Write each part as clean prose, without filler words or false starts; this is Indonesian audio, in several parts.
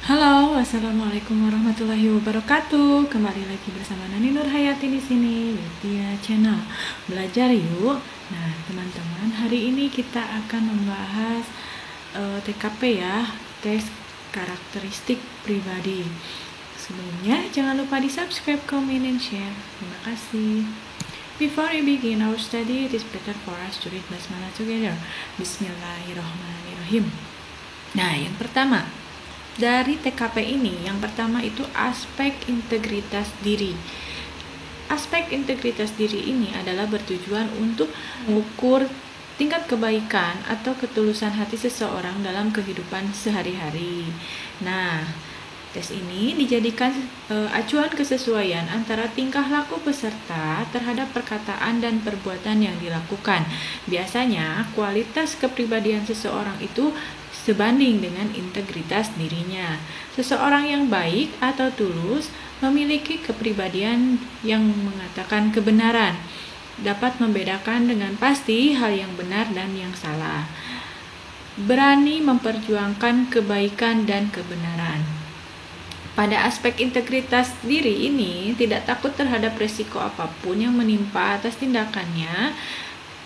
Halo, assalamualaikum warahmatullahi wabarakatuh. Kembali lagi bersama Nani Nurhayati di sini di Tia Channel. Belajar yuk. Nah, teman-teman, hari ini kita akan membahas TKP ya, tes karakteristik pribadi. Sebelumnya, jangan lupa di subscribe, comment, and share. Terima kasih. Before we begin our study, it is better for us to read Basmalah together. Bismillahirrahmanirrahim. Nah, yang pertama, dari TKP ini, yang pertama itu aspek integritas diri. Aspek integritas diri ini adalah bertujuan untuk mengukur tingkat kebaikan atau ketulusan hati seseorang dalam kehidupan sehari-hari. Nah, tes ini dijadikan acuan kesesuaian antara tingkah laku peserta terhadap perkataan dan perbuatan yang dilakukan. Biasanya, kualitas kepribadian seseorang itu sebanding dengan integritas dirinya. Seseorang yang baik atau tulus memiliki kepribadian yang mengatakan kebenaran, dapat membedakan dengan pasti hal yang benar dan yang salah, berani memperjuangkan kebaikan dan kebenaran. Pada aspek integritas diri ini, tidak takut terhadap resiko apapun yang menimpa atas tindakannya,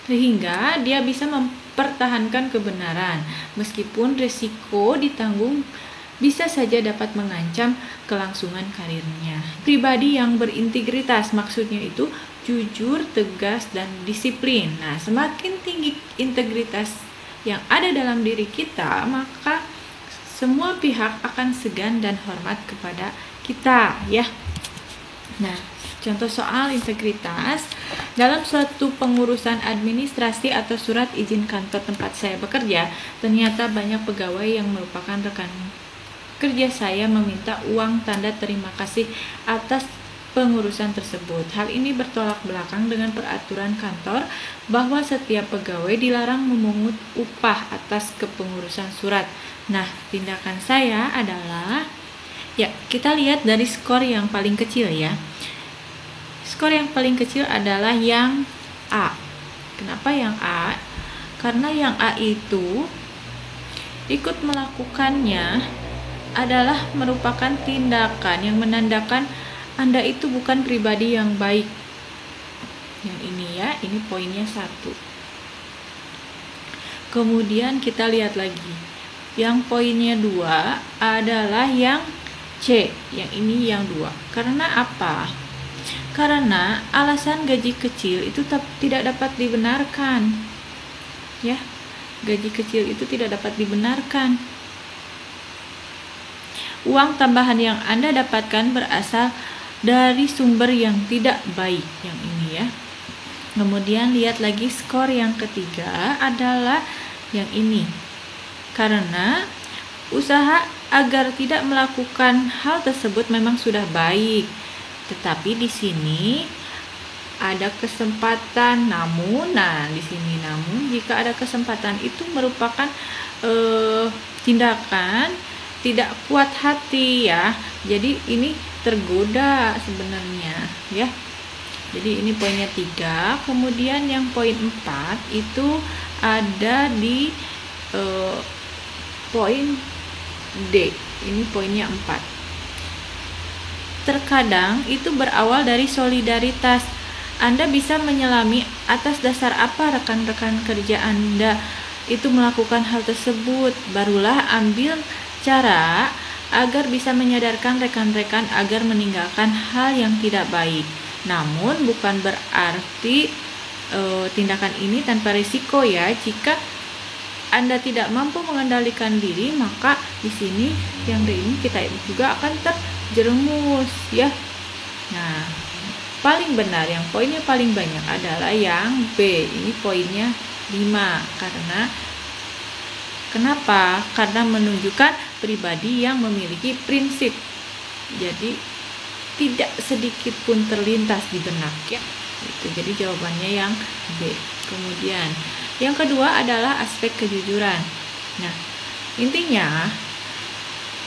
sehingga dia bisa mempertahankan kebenaran meskipun risiko ditanggung bisa saja dapat mengancam kelangsungan karirnya. Pribadi yang berintegritas maksudnya itu jujur, tegas, dan disiplin. Nah, semakin tinggi integritas yang ada dalam diri kita, maka semua pihak akan segan dan hormat kepada kita, ya. Nah, contoh soal integritas dalam suatu pengurusan administrasi atau surat izin kantor tempat saya bekerja, ternyata banyak pegawai yang merupakan rekan kerja saya meminta uang tanda terima kasih atas pengurusan tersebut. Hal ini bertolak belakang dengan peraturan kantor bahwa setiap pegawai dilarang memungut upah atas kepengurusan surat. Nah, tindakan saya adalah, ya, kita lihat dari skor yang paling kecil ya. Skor yang paling kecil adalah yang A. Kenapa yang A? Karena yang A itu ikut melakukannya adalah merupakan tindakan yang menandakan Anda itu bukan pribadi yang baik. Yang ini ya, ini poinnya 1. Kemudian kita lihat lagi. Yang poinnya 2 adalah yang C. Yang ini yang 2. Karena apa? Karena alasan gaji kecil itu tidak dapat dibenarkan. Ya, gaji kecil itu tidak dapat dibenarkan. Uang tambahan yang Anda dapatkan berasal dari sumber yang tidak baik. Yang ini ya. Kemudian lihat lagi skor yang ketiga adalah yang ini. Karena usaha agar tidak melakukan hal tersebut memang sudah baik. Tetapi di sini ada kesempatan, namun jika ada kesempatan itu merupakan tindakan tidak kuat hati ya. Jadi ini tergoda sebenarnya ya. Jadi ini poinnya 3. Kemudian yang poin 4 itu ada di poin D. Ini poinnya 4. Terkadang itu berawal dari solidaritas. Anda bisa menyelami atas dasar apa rekan-rekan kerja Anda itu melakukan hal tersebut. Barulah ambil cara agar bisa menyadarkan rekan-rekan agar meninggalkan hal yang tidak baik. Namun bukan berarti tindakan ini tanpa risiko ya. Jika Anda tidak mampu mengendalikan diri, maka di sini yang D ini kita juga akan terjerumus ya. Nah, paling benar yang poinnya paling banyak adalah yang B. Ini poinnya 5. Kenapa? Karena menunjukkan pribadi yang memiliki prinsip. Jadi tidak sedikit pun terlintas di benak ya. Itu jadi jawabannya yang B. Kemudian yang kedua adalah aspek kejujuran. Nah, intinya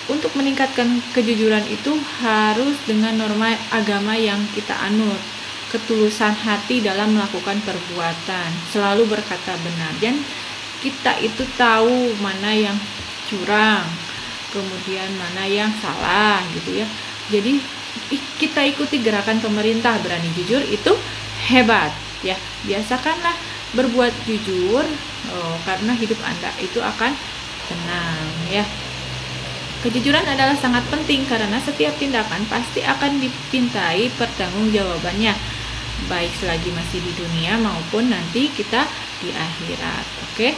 untuk meningkatkan kejujuran itu harus dengan norma agama yang kita anut. Ketulusan hati dalam melakukan perbuatan, selalu berkata benar. Dan kita itu tahu mana yang curang, kemudian mana yang salah gitu ya. Jadi kita ikuti gerakan pemerintah berani jujur itu hebat ya. Biasakanlah berbuat jujur karena hidup Anda itu akan tenang ya. Kejujuran adalah sangat penting karena setiap tindakan pasti akan dipintai pertanggungjawabannya, baik selagi masih di dunia maupun nanti kita di akhirat. Oke.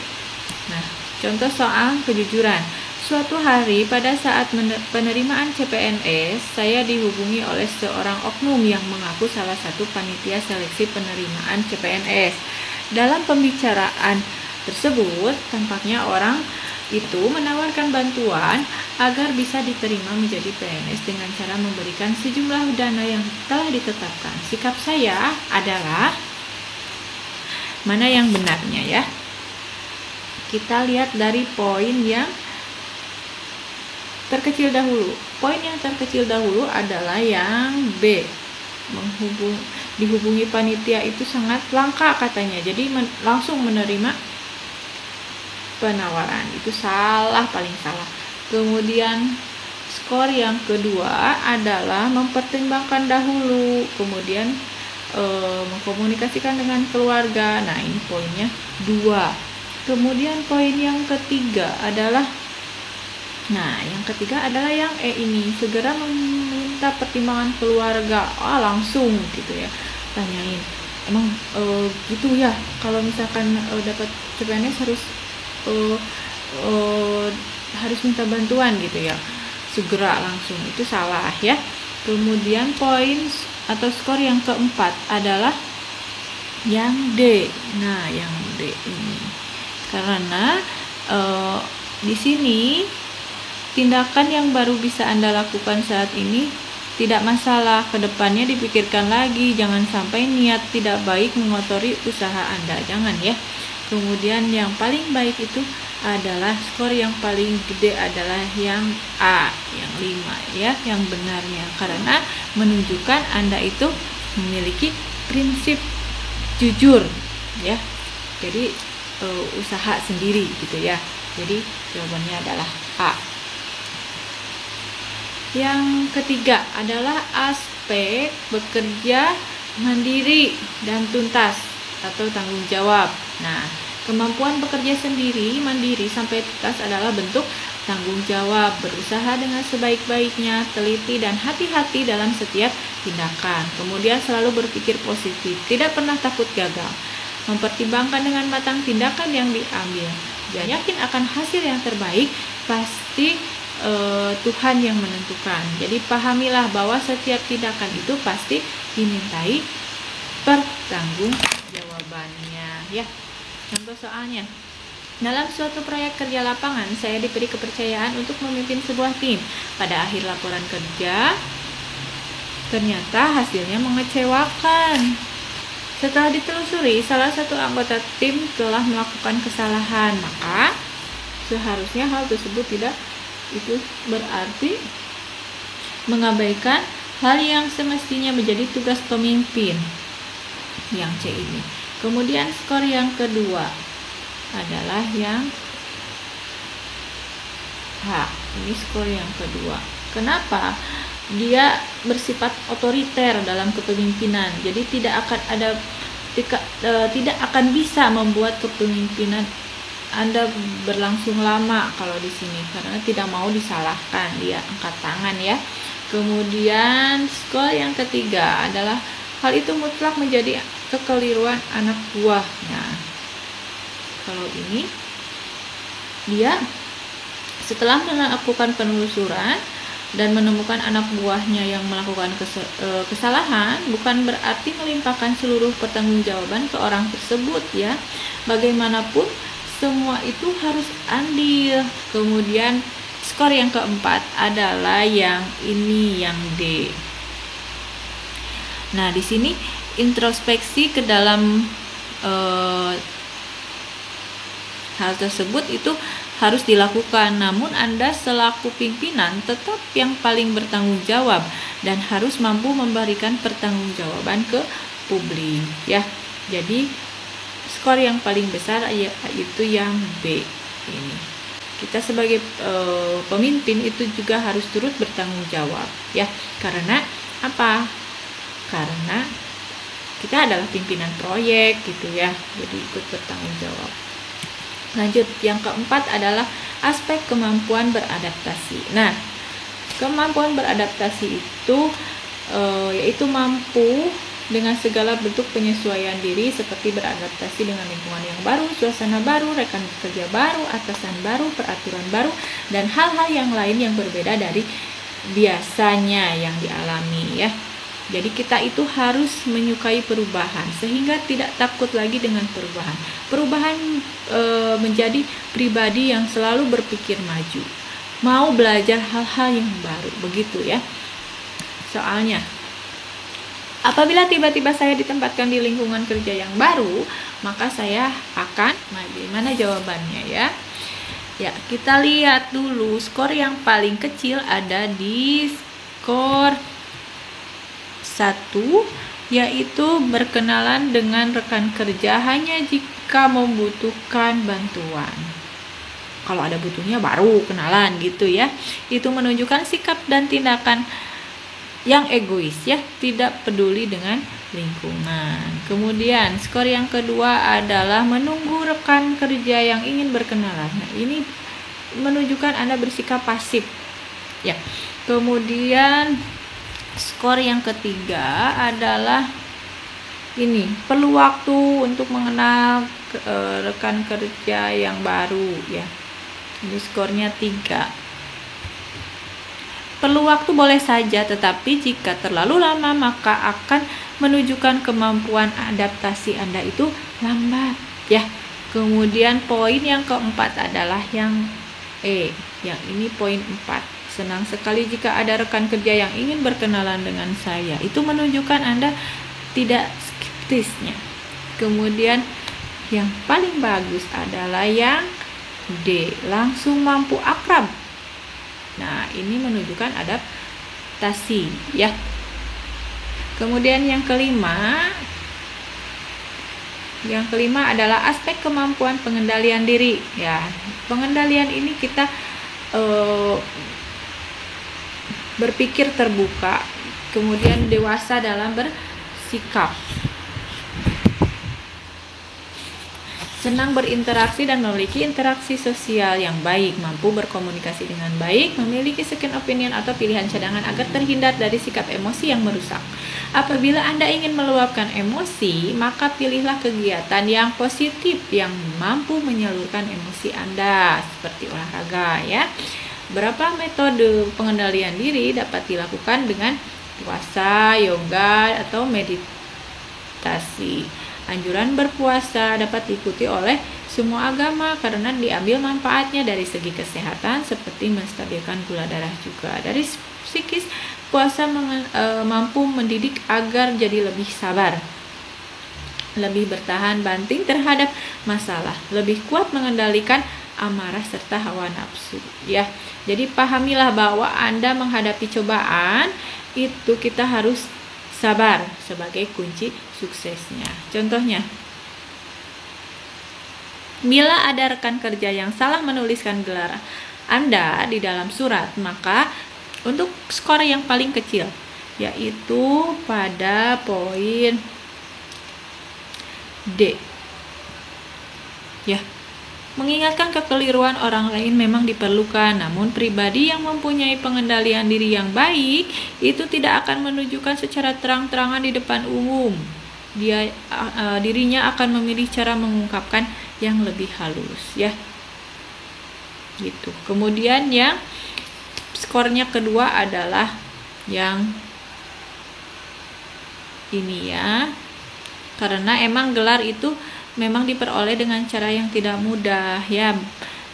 Nah, contoh soal kejujuran. Suatu hari pada saat penerimaan CPNS, saya dihubungi oleh seorang oknum yang mengaku salah satu panitia seleksi penerimaan CPNS. Dalam pembicaraan tersebut, tampaknya orang itu menawarkan bantuan agar bisa diterima menjadi PNS dengan cara memberikan sejumlah dana yang telah ditetapkan. Sikap saya adalah mana yang benarnya ya? Kita lihat dari poin yang terkecil dahulu. Poin yang terkecil dahulu adalah yang B. Dihubungi panitia itu sangat langka katanya. Jadi langsung menerima penawaran. Itu salah, paling salah. Kemudian skor yang kedua adalah mempertimbangkan dahulu, kemudian mengkomunikasikan dengan keluarga. Nah, ini poinnya 2. Kemudian poin yang ketiga adalah yang yang E ini, segera meminta pertimbangan keluarga. Langsung gitu ya, tanyain emang gitu ya, kalau misalkan dapat CPNS harus minta bantuan gitu ya, segera langsung. Itu salah ya. Kemudian poin atau skor yang keempat adalah yang D. Nah, yang D ini karena di sini tindakan yang baru bisa Anda lakukan saat ini tidak masalah, kedepannya dipikirkan lagi, jangan sampai niat tidak baik mengotori usaha Anda, jangan ya. Kemudian yang paling baik itu adalah skor yang paling gede adalah yang A, yang 5 ya, yang benarnya, karena menunjukkan Anda itu memiliki prinsip jujur ya. Jadi usaha sendiri gitu ya. Jadi jawabannya adalah A. Yang ketiga adalah aspek bekerja mandiri dan tuntas atau tanggung jawab. Nah, kemampuan bekerja sendiri, mandiri sampai tuntas adalah bentuk tanggung jawab, berusaha dengan sebaik-baiknya, teliti dan hati-hati dalam setiap tindakan. Kemudian selalu berpikir positif, tidak pernah takut gagal, mempertimbangkan dengan matang tindakan yang diambil, dan yakin akan hasil yang terbaik pasti Tuhan yang menentukan. Jadi pahamilah bahwa setiap tindakan itu pasti dimintai pertanggungjawabannya ya. Contoh soalnya, dalam suatu proyek kerja lapangan, saya diberi kepercayaan untuk memimpin sebuah tim. Pada akhir laporan kerja, ternyata hasilnya mengecewakan. Setelah ditelusuri, salah satu anggota tim telah melakukan kesalahan, maka seharusnya hal tersebut itu berarti mengabaikan hal yang semestinya menjadi tugas pemimpin, yang C ini. Kemudian skor yang kedua adalah yang H. Ini skor yang kedua. Kenapa? Dia bersifat otoriter dalam kepemimpinan. Jadi tidak akan bisa membuat kepemimpinan Anda berlangsung lama kalau di sini, karena tidak mau disalahkan, dia angkat tangan ya. Kemudian skor yang ketiga adalah hal itu mutlak menjadi kekeliruan anak buah. Nah, kalau ini dia setelah melakukan penelusuran dan menemukan anak buahnya yang melakukan kesalahan, bukan berarti melimpahkan seluruh pertanggungjawaban ke orang tersebut ya. Bagaimanapun semua itu harus andil. Kemudian skor yang keempat adalah yang ini, yang D. Nah, di sini introspeksi ke dalam hal tersebut itu harus dilakukan. Namun Anda selaku pimpinan tetap yang paling bertanggung jawab dan harus mampu memberikan pertanggungjawaban ke publik ya. Jadi skor yang paling besar yaitu yang B ini. kita sebagai pemimpin itu juga harus turut bertanggung jawab ya. Karena apa? Karena kita adalah pimpinan proyek gitu ya, jadi ikut bertanggung jawab. Lanjut, yang keempat adalah aspek kemampuan beradaptasi. Nah, kemampuan beradaptasi itu yaitu mampu dengan segala bentuk penyesuaian diri seperti beradaptasi dengan lingkungan yang baru, suasana baru, rekan kerja baru, atasan baru, peraturan baru, dan hal-hal yang lain yang berbeda dari biasanya yang dialami ya. Jadi kita itu harus menyukai perubahan sehingga tidak takut lagi dengan perubahan. Perubahan menjadi pribadi yang selalu berpikir maju, mau belajar hal-hal yang baru, begitu ya. Soalnya apabila tiba-tiba saya ditempatkan di lingkungan kerja yang baru, maka saya akan bagaimana jawabannya ya? Ya, kita lihat dulu skor yang paling kecil ada di skor 1, yaitu berkenalan dengan rekan kerja hanya jika membutuhkan bantuan. Kalau ada butuhnya baru kenalan gitu ya. Itu menunjukkan sikap dan tindakan yang egois ya, tidak peduli dengan lingkungan. Kemudian skor yang kedua adalah menunggu rekan kerja yang ingin berkenalan. Nah, ini menunjukkan Anda bersikap pasif ya. Kemudian skor yang ketiga adalah ini, perlu waktu untuk mengenal rekan kerja yang baru ya. Ini skornya 3. Perlu waktu boleh saja, tetapi jika terlalu lama maka akan menunjukkan kemampuan adaptasi Anda itu lambat ya. Kemudian poin yang keempat adalah yang E. Yang ini poin 4. Senang sekali jika ada rekan kerja yang ingin berkenalan dengan saya. Itu menunjukkan Anda tidak skeptisnya. Kemudian yang paling bagus adalah yang D. Langsung mampu akrab. Nah, ini menunjukkan adaptasi ya. Kemudian yang kelima adalah aspek kemampuan pengendalian diri ya. Pengendalian ini kita berpikir terbuka, kemudian dewasa dalam bersikap, senang berinteraksi dan memiliki interaksi sosial yang baik, mampu berkomunikasi dengan baik, memiliki second opinion atau pilihan cadangan agar terhindar dari sikap emosi yang merusak. Apabila Anda ingin meluapkan emosi, maka pilihlah kegiatan yang positif yang mampu menyalurkan emosi Anda, seperti olahraga ya. Beberapa metode pengendalian diri dapat dilakukan dengan puasa, yoga, atau meditasi. Anjuran berpuasa dapat diikuti oleh semua agama karena diambil manfaatnya dari segi kesehatan seperti menstabilkan gula darah juga. Dari psikis, puasa mampu mendidik agar jadi lebih sabar, lebih bertahan banting terhadap masalah, lebih kuat mengendalikan amarah serta hawa nafsu ya. Jadi pahamilah bahwa Anda menghadapi cobaan itu kita harus sabar sebagai kunci suksesnya. Contohnya, bila ada rekan kerja yang salah menuliskan gelar Anda di dalam surat, maka untuk skor yang paling kecil yaitu pada poin D ya. Mengingatkan kekeliruan orang lain memang diperlukan, namun pribadi yang mempunyai pengendalian diri yang baik itu tidak akan menunjukkan secara terang-terangan di depan umum. Dirinya akan memilih cara mengungkapkan yang lebih halus ya. Gitu. Kemudian yang skornya kedua adalah yang ini ya. Karena emang gelar itu memang diperoleh dengan cara yang tidak mudah ya.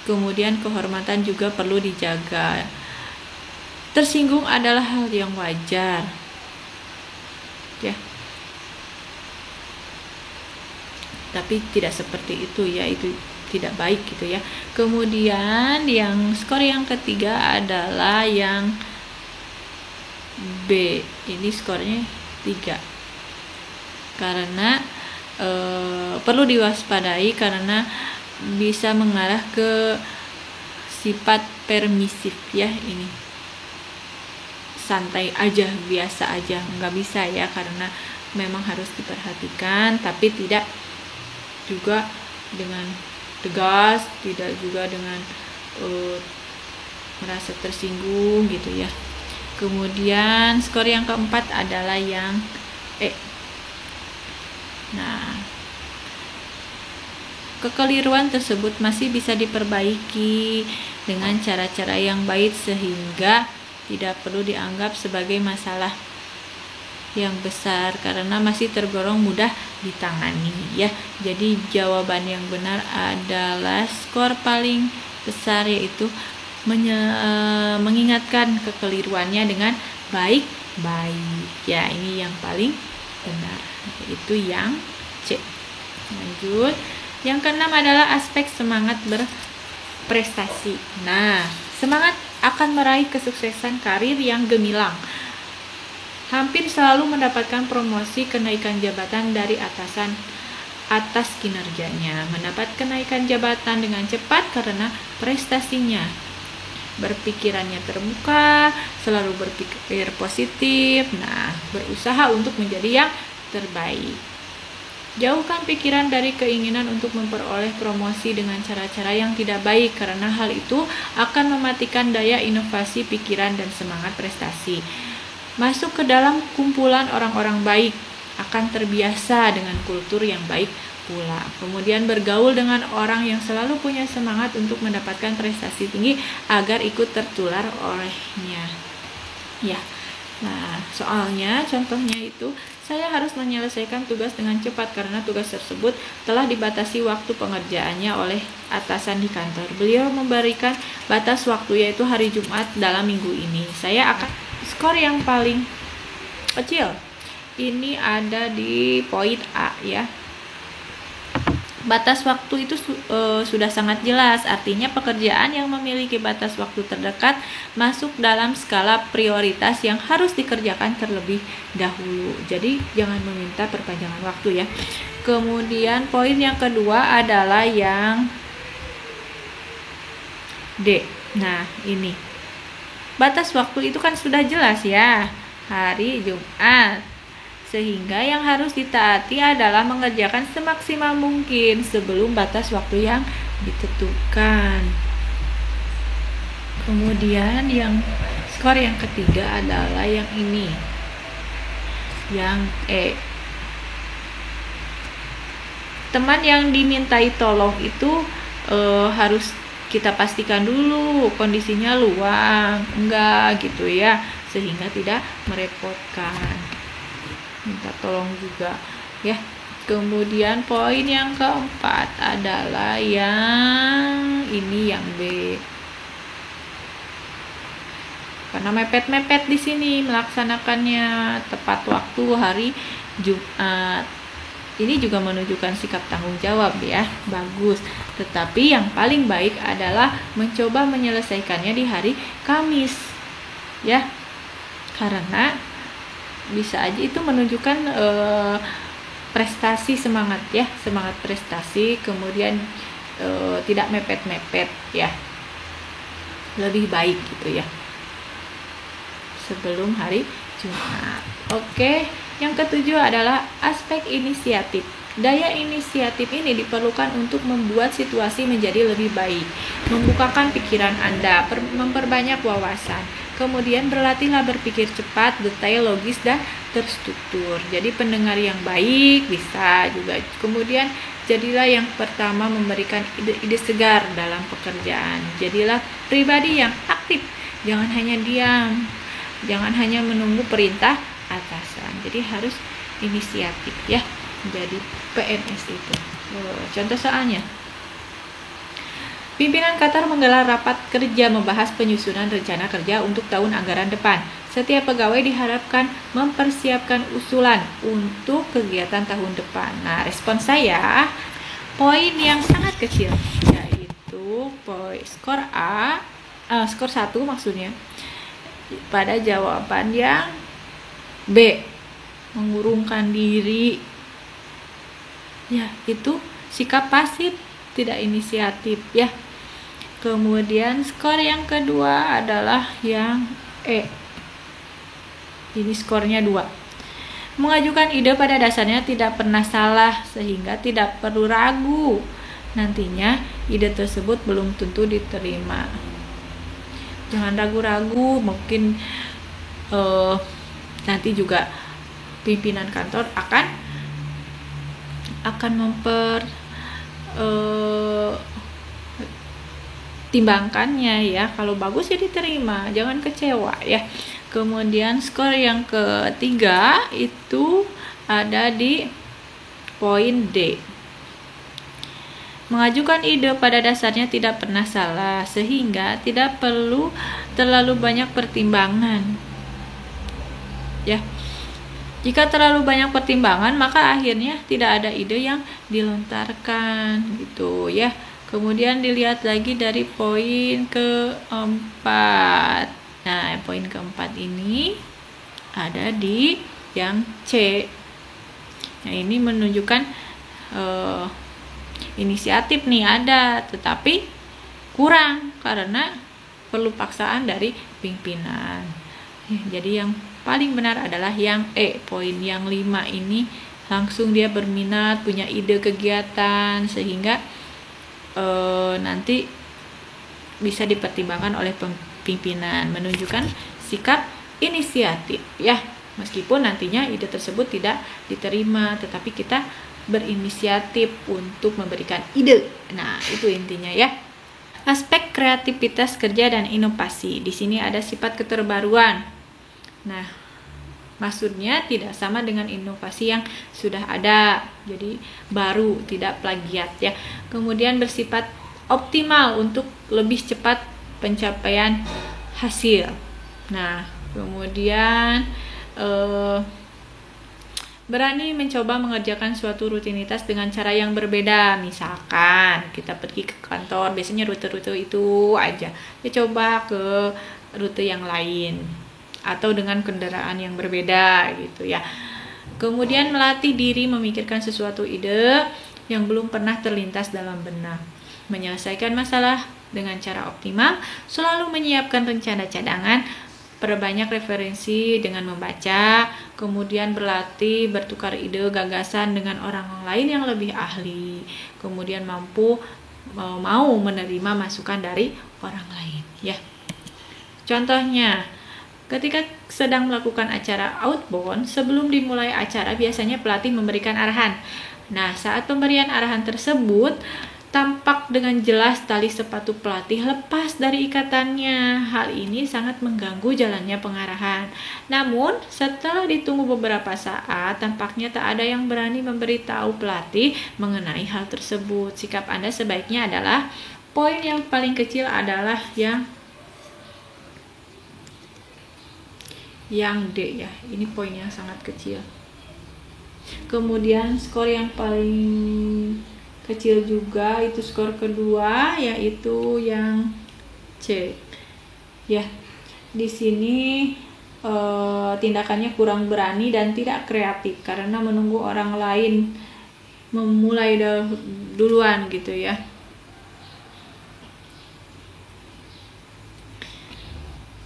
Kemudian kehormatan juga perlu dijaga. Tersinggung adalah hal yang wajar ya, tapi tidak seperti itu ya, itu tidak baik gitu ya. Kemudian yang skor yang ketiga adalah yang B. Ini skornya 3 karena perlu diwaspadai karena bisa mengarah ke bersifat permisif ya, ini santai aja, biasa aja, nggak bisa ya, karena memang harus diperhatikan, tapi tidak juga dengan tegas, tidak juga dengan merasa tersinggung gitu ya. Kemudian skor yang keempat adalah yang E. Nah, kekeliruan tersebut masih bisa diperbaiki dengan cara-cara yang baik sehingga tidak perlu dianggap sebagai masalah yang besar karena masih tergolong mudah ditangani ya. Jadi jawaban yang benar adalah skor paling besar, yaitu mengingatkan kekeliruannya dengan baik-baik ya. Ini yang paling benar, yaitu yang C. Lanjut, yang keenam adalah aspek semangat berprestasi. Nah, semangat akan meraih kesuksesan karir yang gemilang, hampir selalu mendapatkan promosi, kenaikan jabatan dari atasan atas kinerjanya, mendapat kenaikan jabatan dengan cepat karena prestasinya, berpikirannya terbuka, selalu berpikir positif, berusaha untuk menjadi yang terbaik. Jauhkan pikiran dari keinginan untuk memperoleh promosi dengan cara-cara yang tidak baik, karena hal itu akan mematikan daya inovasi pikiran dan semangat prestasi. Masuk ke dalam kumpulan orang-orang baik, akan terbiasa dengan kultur yang baik pula. Kemudian bergaul dengan orang yang selalu punya semangat untuk mendapatkan prestasi tinggi agar ikut tertular olehnya. Ya. Nah, soalnya contohnya itu saya harus menyelesaikan tugas dengan cepat karena tugas tersebut telah dibatasi waktu pengerjaannya oleh atasan di kantor. Beliau memberikan batas waktu, yaitu hari Jumat dalam minggu ini. Saya akan skor yang paling kecil ini ada di poin A ya. Batas waktu itu sudah sangat jelas, artinya pekerjaan yang memiliki batas waktu terdekat masuk dalam skala prioritas yang harus dikerjakan terlebih dahulu. Jadi jangan meminta perpanjangan waktu ya. Kemudian poin yang kedua adalah yang D. Nah, ini batas waktu itu kan sudah jelas ya, hari Jumat. Sehingga yang harus ditaati adalah mengerjakan semaksimal mungkin sebelum batas waktu yang ditentukan. Kemudian yang skor yang ketiga adalah yang ini, yang E. Teman yang dimintai tolong itu harus kita pastikan dulu kondisinya luang, enggak gitu ya, sehingga tidak merepotkan. Minta tolong juga ya. Kemudian poin yang keempat adalah yang ini, yang B. Karena mepet-mepet di sini melaksanakannya tepat waktu hari Jumat. Ini juga menunjukkan sikap tanggung jawab ya, bagus. Tetapi yang paling baik adalah mencoba menyelesaikannya di hari Kamis ya, karena bisa aja itu menunjukkan prestasi, semangat ya, semangat prestasi. Kemudian tidak mepet-mepet ya, lebih baik gitu ya sebelum hari Jumat. Oke, yang ketujuh adalah aspek inisiatif. Daya inisiatif ini diperlukan untuk membuat situasi menjadi lebih baik, membukakan pikiran Anda, memperbanyak wawasan. Kemudian berlatihlah berpikir cepat, detail, logis, dan terstruktur. Jadi pendengar yang baik bisa juga. Kemudian jadilah yang pertama memberikan ide-ide segar dalam pekerjaan. Jadilah pribadi yang aktif, jangan hanya diam, jangan hanya menunggu perintah atasan. Jadi harus inisiatif ya, jadi PNS itu. Contoh soalnya, pimpinan Qatar menggelar rapat kerja membahas penyusunan rencana kerja untuk tahun anggaran depan. Setiap pegawai diharapkan mempersiapkan usulan untuk kegiatan tahun depan. Nah, respon saya, poin yang sangat kecil, yaitu poin skor A, skor 1 maksudnya, pada jawaban yang B, mengurungkan diri. Ya, itu sikap pasif, tidak inisiatif ya. Kemudian skor yang kedua adalah yang E. Ini skornya 2. Mengajukan ide pada dasarnya tidak pernah salah, sehingga tidak perlu ragu. Nantinya ide tersebut belum tentu diterima. Jangan ragu-ragu, mungkin nanti juga pimpinan kantor akan timbangkannya ya. Kalau bagus ya diterima, jangan kecewa ya. Kemudian skor yang ketiga itu ada di poin D. Mengajukan ide pada dasarnya tidak pernah salah, sehingga tidak perlu terlalu banyak pertimbangan. Ya. Jika terlalu banyak pertimbangan, maka akhirnya tidak ada ide yang dilontarkan gitu ya. Kemudian dilihat lagi dari poin keempat. Nah, poin keempat ini ada di yang C. Nah, ini menunjukkan inisiatif nih ada, tetapi kurang karena perlu paksaan dari pimpinan. Jadi yang paling benar adalah yang E, poin yang 5 ini langsung dia berminat, punya ide kegiatan sehingga nanti bisa dipertimbangkan oleh pimpinan, menunjukkan sikap inisiatif ya. Meskipun nantinya ide tersebut tidak diterima, tetapi kita berinisiatif untuk memberikan ide. Nah, itu intinya ya. Aspek kreativitas kerja dan inovasi. Di sini ada sifat keterbaruan. Nah, maksudnya tidak sama dengan inovasi yang sudah ada, jadi baru, tidak plagiat ya. Kemudian bersifat optimal untuk lebih cepat pencapaian hasil. Nah, kemudian berani mencoba mengerjakan suatu rutinitas dengan cara yang berbeda. Misalkan kita pergi ke kantor, biasanya rute-rute itu aja, ya coba ke rute yang lain atau dengan kendaraan yang berbeda gitu ya. Kemudian melatih diri memikirkan sesuatu ide yang belum pernah terlintas dalam benak. Menyelesaikan masalah dengan cara optimal, selalu menyiapkan rencana cadangan, perbanyak referensi dengan membaca, kemudian berlatih bertukar ide gagasan dengan orang lain yang lebih ahli, kemudian mau menerima masukan dari orang lain ya. Contohnya, ketika sedang melakukan acara outbound, sebelum dimulai acara biasanya pelatih memberikan arahan. Nah, saat pemberian arahan tersebut, tampak dengan jelas tali sepatu pelatih lepas dari ikatannya. Hal ini sangat mengganggu jalannya pengarahan. Namun, setelah ditunggu beberapa saat, tampaknya tak ada yang berani memberitahu pelatih mengenai hal tersebut. Sikap Anda sebaiknya adalah, poin yang paling kecil adalah yang D ya. Ini poin yang sangat kecil. Kemudian skor yang paling kecil juga itu skor kedua, yaitu yang C ya. Di sini tindakannya kurang berani dan tidak kreatif karena menunggu orang lain memulai duluan gitu ya.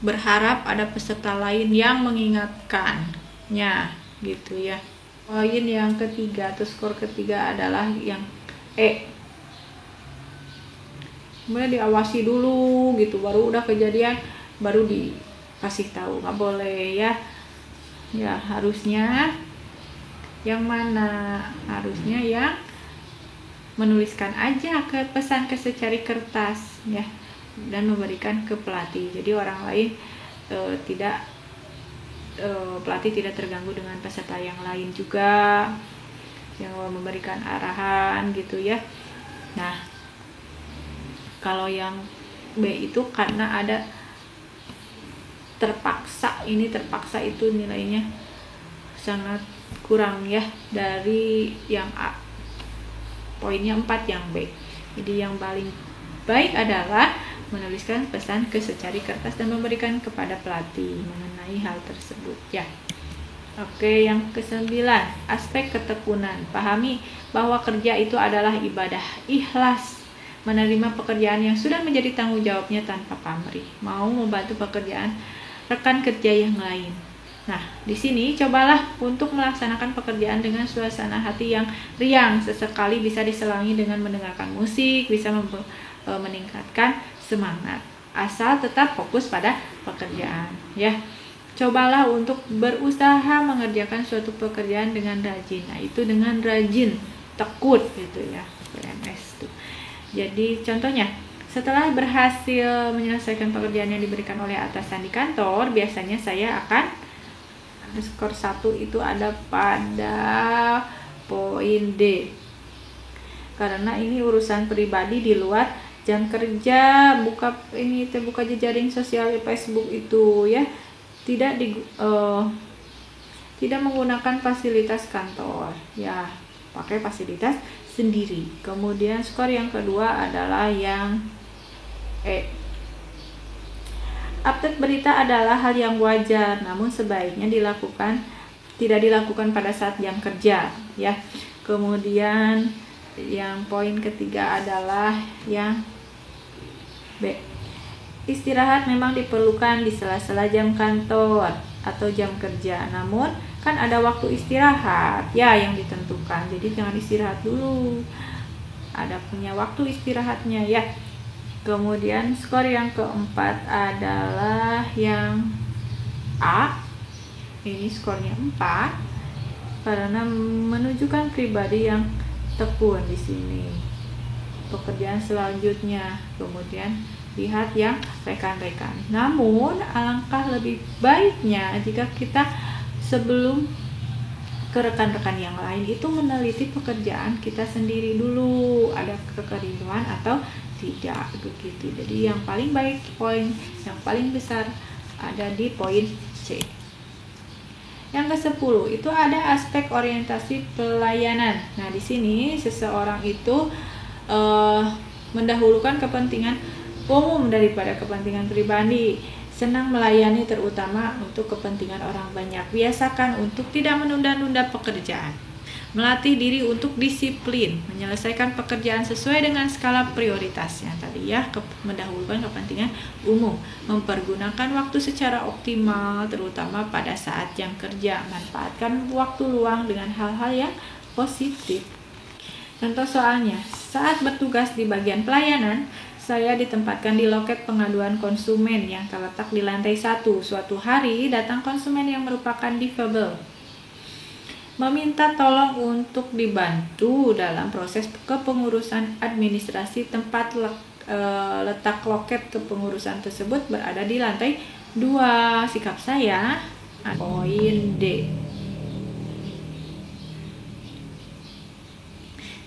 Berharap ada peserta lain yang mengingatkannya gitu ya. Poin yang ketiga atau skor ketiga adalah yang E. Kemudian diawasi dulu gitu, baru udah kejadian baru dikasih tahu, nggak boleh ya. Ya harusnya yang mana? Harusnya yang menuliskan aja pesan ke secari kertas ya, dan memberikan ke pelatih. Jadi orang lain pelatih tidak terganggu dengan peserta yang lain juga yang memberikan arahan gitu ya. Nah, kalau yang B itu karena ada terpaksa, ini terpaksa itu nilainya sangat kurang ya dari yang A. Poinnya 4 yang B. Jadi yang paling baik adalah menuliskan pesan ke secari kertas dan memberikan kepada pelatih mengenai hal tersebut ya. Oke, yang ke-9, aspek ketekunan. Pahami bahwa kerja itu adalah ibadah. Ikhlas menerima pekerjaan yang sudah menjadi tanggung jawabnya tanpa pamrih, mau membantu pekerjaan rekan kerja yang lain. Nah, di sini cobalah untuk melaksanakan pekerjaan dengan suasana hati yang riang. Sesekali bisa diselangi dengan mendengarkan musik, bisa meningkatkan semangat. Asal tetap fokus pada pekerjaan, ya. Cobalah untuk berusaha mengerjakan suatu pekerjaan dengan rajin. Nah, itu dengan rajin, tekun gitu ya, PMS tuh. Jadi contohnya, setelah berhasil menyelesaikan pekerjaan yang diberikan oleh atasan di kantor, biasanya saya akan skor 1 itu ada pada poin D. Karena ini urusan pribadi di luar jam kerja, buka jejaring sosial Facebook itu ya. Tidak menggunakan fasilitas kantor, ya pakai fasilitas sendiri. Kemudian skor yang kedua adalah yang E. Update berita adalah hal yang wajar, namun sebaiknya tidak dilakukan pada saat jam kerja, ya. Kemudian yang poin ketiga adalah yang B. Istirahat memang diperlukan di sela-sela jam kantor atau jam kerja, namun kan ada waktu istirahat ya yang ditentukan, jadi jangan istirahat dulu, ada punya waktu istirahatnya ya. Kemudian skor yang keempat adalah yang A. Ini skornya 4 karena menunjukkan pribadi yang tekun di sini. Pekerjaan selanjutnya, kemudian lihat yang rekan-rekan. Namun alangkah lebih baiknya jika kita sebelum ke rekan-rekan yang lain itu meneliti pekerjaan kita sendiri dulu, ada kekeliruan atau tidak begitu. Jadi yang paling baik, poin yang paling besar ada di poin C. Yang ke-10 itu ada aspek orientasi pelayanan. Nah, di sini seseorang itu mendahulukan kepentingan umum daripada kepentingan pribadi, senang melayani terutama untuk kepentingan orang banyak. Biasakan untuk tidak menunda-nunda pekerjaan, melatih diri untuk disiplin, menyelesaikan pekerjaan sesuai dengan skala prioritasnya tadi ya, mendahulukan kepentingan umum, mempergunakan waktu secara optimal terutama pada saat jam kerja, manfaatkan waktu luang dengan hal-hal yang positif. Contoh soalnya, saat bertugas di bagian pelayanan, saya ditempatkan di loket pengaduan konsumen yang terletak di lantai 1. Suatu hari datang konsumen yang merupakan difabel, meminta tolong untuk dibantu dalam proses kepengurusan administrasi. Tempat letak loket kepengurusan tersebut berada di lantai 2. Sikap saya poin D.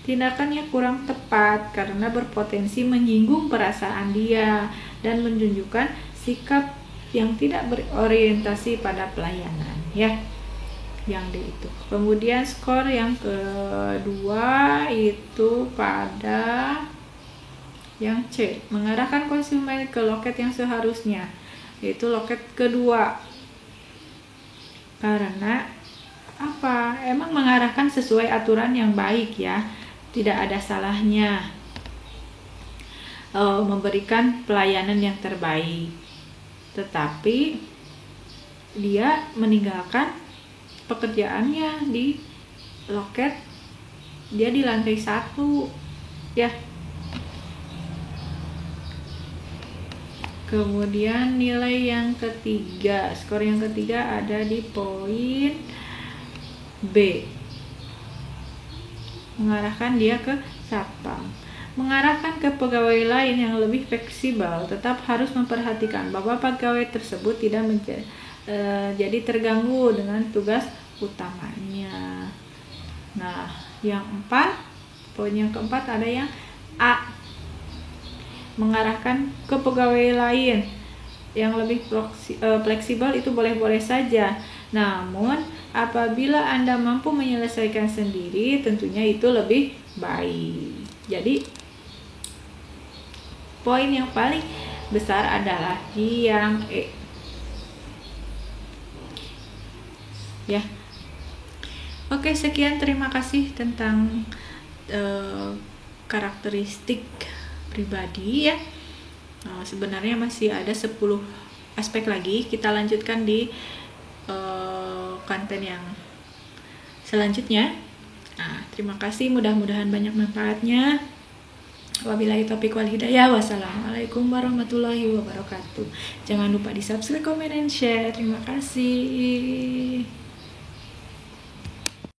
Tindakannya kurang tepat karena berpotensi menyinggung perasaan dia dan menunjukkan sikap yang tidak berorientasi pada pelayanan, ya. Yang D itu. Kemudian skor yang kedua itu pada yang C, mengarahkan konsumen ke loket yang seharusnya, yaitu loket kedua. Karena apa? Emang mengarahkan sesuai aturan yang baik ya. Tidak ada salahnya memberikan pelayanan yang terbaik, tetapi dia meninggalkan pekerjaannya di loket, dia di lantai 1 ya. Kemudian nilai yang ketiga, skor yang ketiga ada di poin B, mengarahkan dia ke satpam, mengarahkan ke pegawai lain yang lebih fleksibel. Tetap harus memperhatikan bahwa pegawai tersebut tidak jadi terganggu dengan tugas utamanya. Nah, yang 4, poin yang keempat ada yang A, mengarahkan ke pegawai lain yang lebih fleksibel. Itu boleh-boleh saja, namun apabila Anda mampu menyelesaikan sendiri, tentunya itu lebih baik. Jadi poin yang paling besar adalah yang E, ya. Oke, sekian, terima kasih tentang karakteristik pribadi ya. Sebenarnya masih ada 10 aspek lagi, kita lanjutkan di konten yang selanjutnya. Terima kasih, mudah-mudahan banyak manfaatnya. Wabillahi taufiq wal hidayah. Wassalamualaikum warahmatullahi wabarakatuh. Jangan lupa di subscribe, comment, and share. Terima kasih.